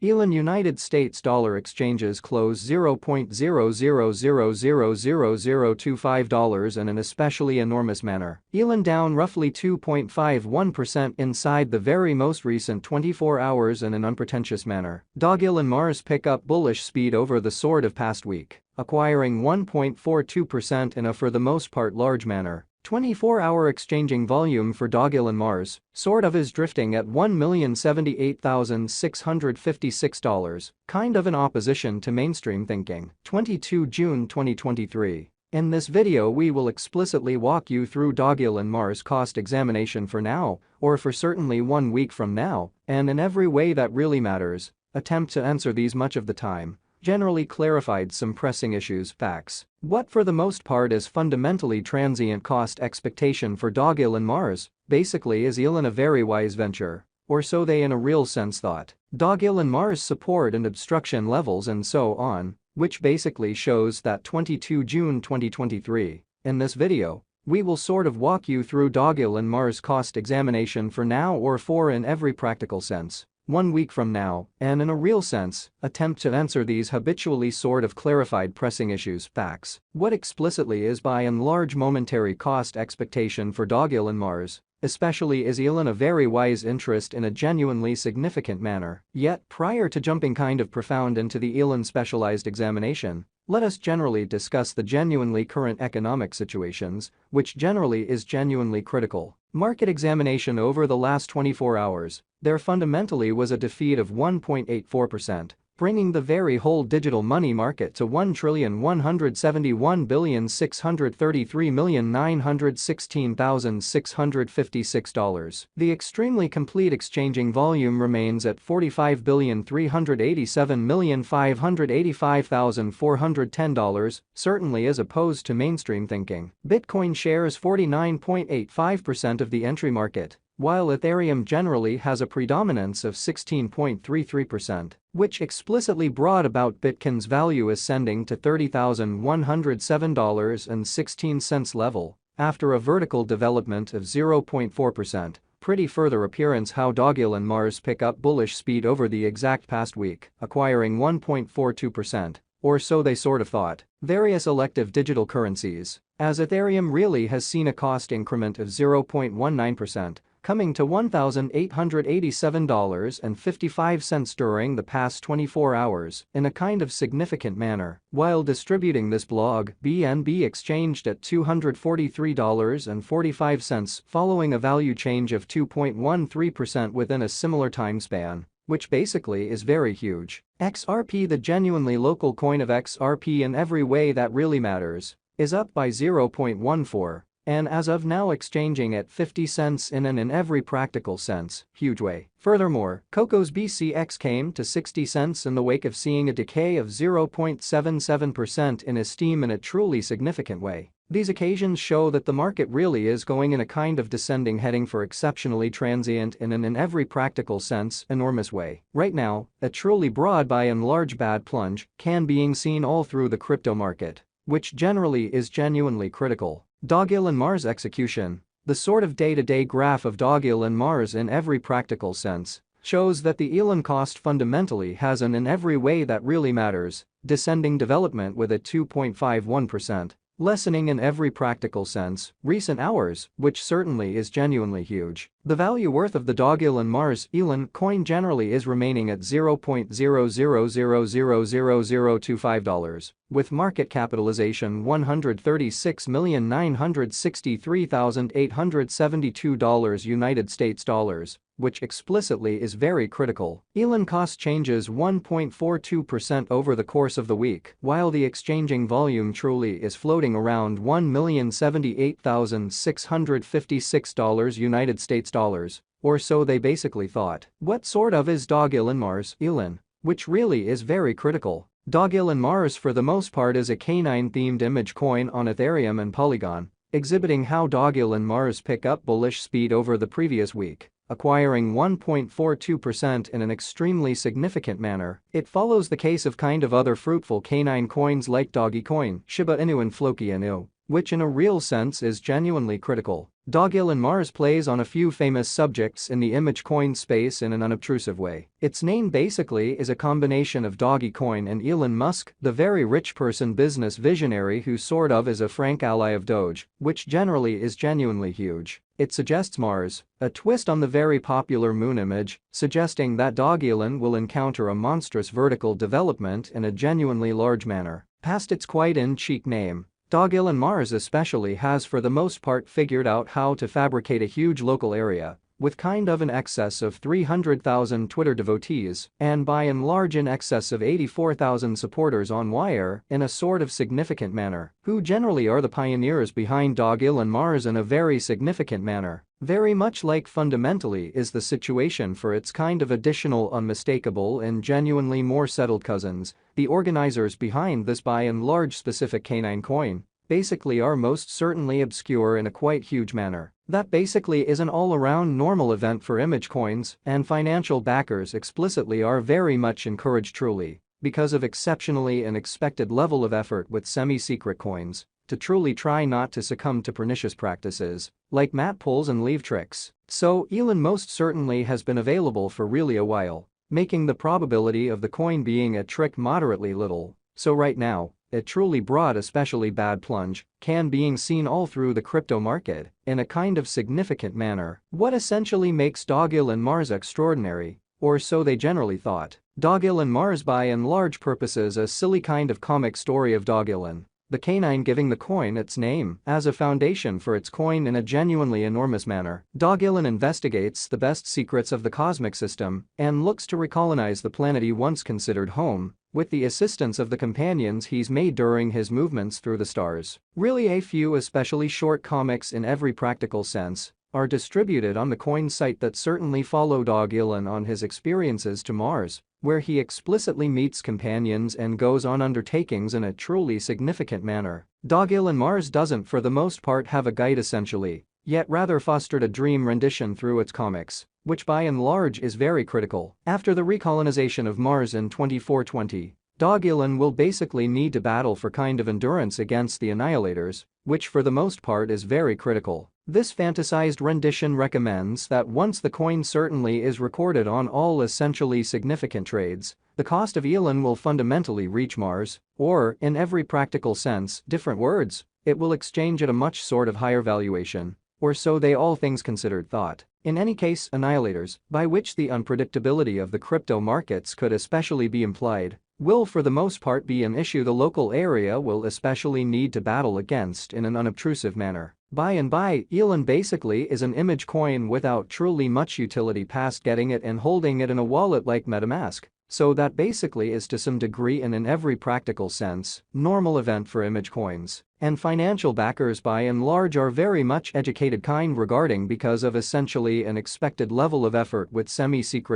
Elon United States dollar exchanges close $0.00000025 in an especially enormous manner. Elon down roughly 2.51% inside the very most recent 24 hours in an unpretentious manner. Dogelon Mars pick up bullish speed over the sort of past week, acquiring 1.42% in a for the most part large manner. 24-hour exchanging volume for Dogelon Mars sort of is drifting at $1,078,656, kind of in opposition to mainstream thinking. 22 June 2023. In this video we will explicitly walk you through Dogelon Mars cost examination for now, or for certainly 1 week from now, and in every way that really matters, attempt to answer these much of the time. Generally clarified some pressing issues, facts. What for the most part is fundamentally transient cost expectation for Dogelon Mars, basically is Elon a very wise venture, or so they in a real sense thought. Dogelon Mars support and obstruction levels and so on, which basically shows that 22 June 2023. In this video, we will sort of walk you through Dogelon Mars cost examination for now or for in every practical sense. 1 week from now, and in a real sense, attempt to answer these habitually sort of clarified pressing issues, facts. What explicitly is by and large momentary cost expectation for Dogelon Mars, especially is Elon a very wise interest in a genuinely significant manner. Yet, prior to jumping kind of profound into the Elon specialized examination, let us generally discuss the genuinely current economic situations, which generally is genuinely critical. Market examination over the last 24 hours, there fundamentally was a defeat of 1.84%, bringing the very whole digital money market to $1,171,633,916,656. The extremely complete exchanging volume remains at $45,387,585,410, certainly as opposed to mainstream thinking. Bitcoin shares 49.85% of the entry market, while Ethereum generally has a predominance of 16.33%, which explicitly brought about Bitcoin's value ascending to $30,107.16 level, after a vertical development of 0.4%. Pretty further appearance how Dogelon Mars pick up bullish speed over the exact past week, acquiring 1.42%. Or so they sort of thought. Various elective digital currencies, as Ethereum really has seen a cost increment of 0.19%, coming to $1,887.55 during the past 24 hours in a kind of significant manner. While distributing this blog, BNB exchanged at $243.45 following a value change of 2.13% within a similar time span, which basically is very huge. XRP, the genuinely local coin of XRP in every way that really matters, is up by 0.14, and as of now exchanging at 50 cents in and in every practical sense, huge way. Furthermore, Coco's BCX came to 60 cents in the wake of seeing a decay of 0.77% in esteem in a truly significant way. These occasions show that the market really is going in a kind of descending heading for exceptionally transient and in every practical sense enormous way. Right now, a truly broad by and large bad plunge can being seen all through the crypto market, which generally is genuinely critical. Dogelon Mars execution, the sort of day-to-day graph of Dogelon Mars in every practical sense, shows that the Elon cost fundamentally has an in every way that really matters, descending development with a 2.51%. Lessening in every practical sense, recent hours, which certainly is genuinely huge. The value worth of the Dogelon Mars Elon coin generally is remaining at $0.00000025, with market capitalization $136,963,872 United States dollars, which explicitly is very critical. Elon cost changes 1.42% over the course of the week, while the exchanging volume truly is floating around $1,078,656 United States dollars, or so they basically thought. What sort of is Dogelon Mars Elon, which really is very critical. Dogelon Mars for the most part is a canine-themed image coin on Ethereum and Polygon, exhibiting how Dogelon Mars pick up bullish speed over the previous week, acquiring 1.42% in an extremely significant manner. It follows the case of kind of other fruitful canine coins like Dogecoin, Shiba Inu and Floki Inu, which in a real sense is genuinely critical. Dogelon Mars plays on a few famous subjects in the image coin space in an unobtrusive way. Its name basically is a combination of Dogecoin and Elon Musk, the very rich person business visionary who sort of is a frank ally of Doge, which generally is genuinely huge. It suggests Mars, a twist on the very popular moon image, suggesting that Dogelon will encounter a monstrous vertical development in a genuinely large manner. Past its quite in-cheek name, Dogelon Mars especially has for the most part figured out how to fabricate a huge local area, with kind of an excess of 300,000 Twitter devotees, and by and large in excess of 84,000 supporters on Wire in a sort of significant manner, who generally are the pioneers behind Dogelon Mars in a very significant manner. Very much like fundamentally is the situation for its kind of additional unmistakable and genuinely more settled cousins, the organizers behind this by and large specific canine coin, basically are most certainly obscure in a quite huge manner. That basically is an all-around normal event for image coins, and financial backers explicitly are very much encouraged truly, because of exceptionally an expected level of effort with semi-secret coins, to truly try not to succumb to pernicious practices, like mat pulls and leave tricks. So Elon most certainly has been available for really a while, making the probability of the coin being a trick moderately little. So right now, it truly brought especially bad plunge, can being seen all through the crypto market, in a kind of significant manner. What essentially makes Dogelon Mars extraordinary, or so they generally thought. Dogelon Mars by and large purposes a silly kind of comic story of Dogelon, the canine giving the coin its name as a foundation for its coin in a genuinely enormous manner. Dogelon investigates the best secrets of the cosmic system and looks to recolonize the planet he once considered home, with the assistance of the companions he's made during his movements through the stars. Really a few especially short comics in every practical sense are distributed on the coin site that certainly follow Dogelon on his experiences to Mars, where he explicitly meets companions and goes on undertakings in a truly significant manner. Dogelon Mars doesn't for the most part have a guide essentially, yet rather fostered a dream rendition through its comics, which by and large is very critical. After the recolonization of Mars in 2420, Dogelon will basically need to battle for kind of endurance against the Annihilators, which for the most part is very critical. This fantasized rendition recommends that once the coin certainly is recorded on all essentially significant trades, the cost of Elon will fundamentally reach Mars, or, in every practical sense, different words, it will exchange at a much sort of higher valuation, or so they all things considered thought. In any case, Annihilators, by which the unpredictability of the crypto markets could especially be implied, will for the most part be an issue the local area will especially need to battle against in an unobtrusive manner. By and by, Elon basically is an image coin without truly much utility past getting it and holding it in a wallet like MetaMask. So that basically is to some degree and in every practical sense, normal event for image coins. And financial backers by and large are very much educated kind regarding because of essentially an expected level of effort with semi-secret